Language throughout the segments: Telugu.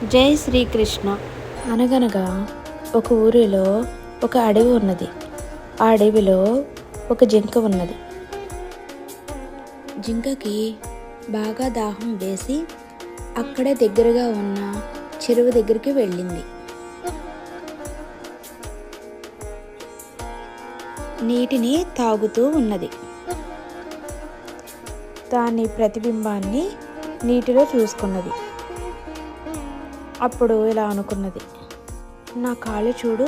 జై శ్రీకృష్ణ. అనగనగా ఒక ఊరిలో ఒక అడవి ఉన్నది. ఆ అడవిలో ఒక జింక ఉన్నది. జింకకి బాగా దాహం వేసి అక్కడే దగ్గరగా ఉన్న చెరువు దగ్గరికి వెళ్ళింది. నీటిని తాగుతూ ఉన్నది. దాని ప్రతిబింబాన్ని నీటిలో చూసుకున్నది. అప్పుడు ఇలా అనుకున్నది, నా కాళ్ళు చూడు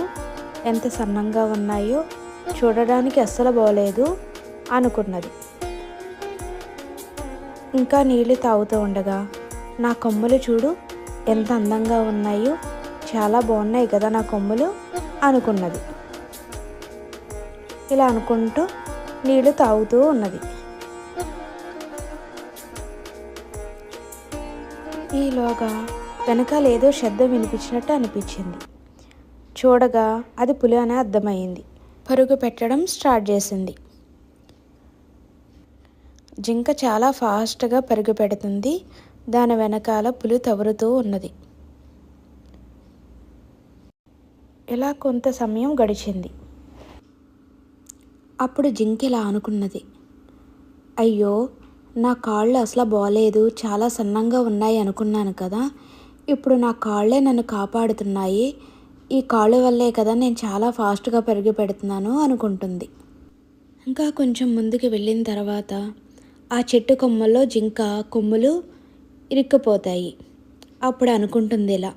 ఎంత సన్నంగా ఉన్నాయో, చూడడానికి అస్సలు బాగోలేదు అనుకున్నది. ఇంకా నీళ్ళు తాగుతూ ఉండగా నా కొమ్ములు చూడు ఎంత అందంగా ఉన్నాయో, చాలా బాగున్నాయి కదా నా కొమ్ములు అనుకున్నది. ఇలా అనుకుంటూ నీళ్ళు తాగుతూ ఉన్నది. ఈలోగా వెనకాల ఏదో శబ్దం వినిపించినట్టు అనిపించింది. చూడగా అది పులి అని అర్థమైంది. పరుగు పెట్టడం స్టార్ట్ చేసింది. జింక చాలా ఫాస్ట్గా పరుగు పెడుతుంది. దాని వెనకాల పులి తవరుతూ ఉన్నది. ఇలా కొంత సమయం గడిచింది. అప్పుడు జింక ఇలా అనుకున్నది, అయ్యో నా కాళ్ళు అసలు బాగలేదు, చాలా సన్నంగా ఉన్నాయి అనుకున్నాను కదా, ఇప్పుడు నా కాళ్ళే నన్ను కాపాడుతున్నాయి, ఈ కాళ్ళ వల్లే కదా నేను చాలా ఫాస్ట్గా పెరిగి పెడుతున్నాను అనుకుంటుంది. ఇంకా కొంచెం ముందుకు వెళ్ళిన తర్వాత ఆ చెట్టు కొమ్మల్లో జింక కొమ్ములు ఇరుక్కుపోతాయి. అప్పుడు అనుకుంటుంది ఇలా,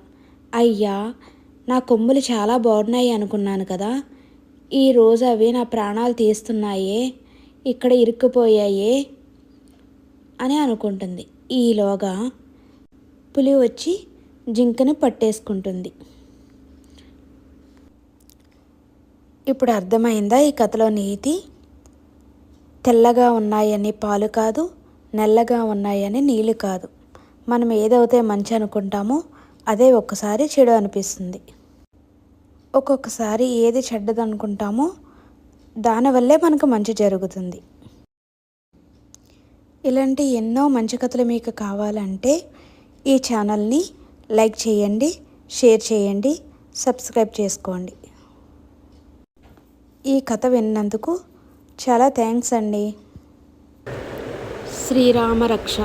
అయ్యా నా కొమ్ములు చాలా బాగున్నాయి అనుకున్నాను కదా, ఈరోజు అవి నా ప్రాణాలు తీస్తున్నాయే, ఇక్కడ ఇరుక్కుపోయాయే అని అనుకుంటుంది. ఈలోగా పులి వచ్చి జింకని పట్టేసుకుంటుంది. ఇప్పుడు అర్థమైందా ఈ కథలో నీతి? తెల్లగా ఉన్నాయని పాలు కాదు, నల్లగా ఉన్నాయని నీళ్ళు కాదు. మనం ఏదైతే మంచి అనుకుంటామో అదే ఒక్కసారి చెడు అనిపిస్తుంది. ఒక్కొక్కసారి ఏది చెడ్డదనుకుంటామో దానివల్లే మనకు మంచి జరుగుతుంది. ఇలాంటి ఎన్నో మంచి కథలు మీకు కావాలంటే ఈ ఛానల్ని లైక్ చేయండి, షేర్ చేయండి, సబ్స్క్రైబ్ చేసుకోండి. ఈ కథ విన్నందుకు చాలా థ్యాంక్స్ అండి. శ్రీరామ రక్ష.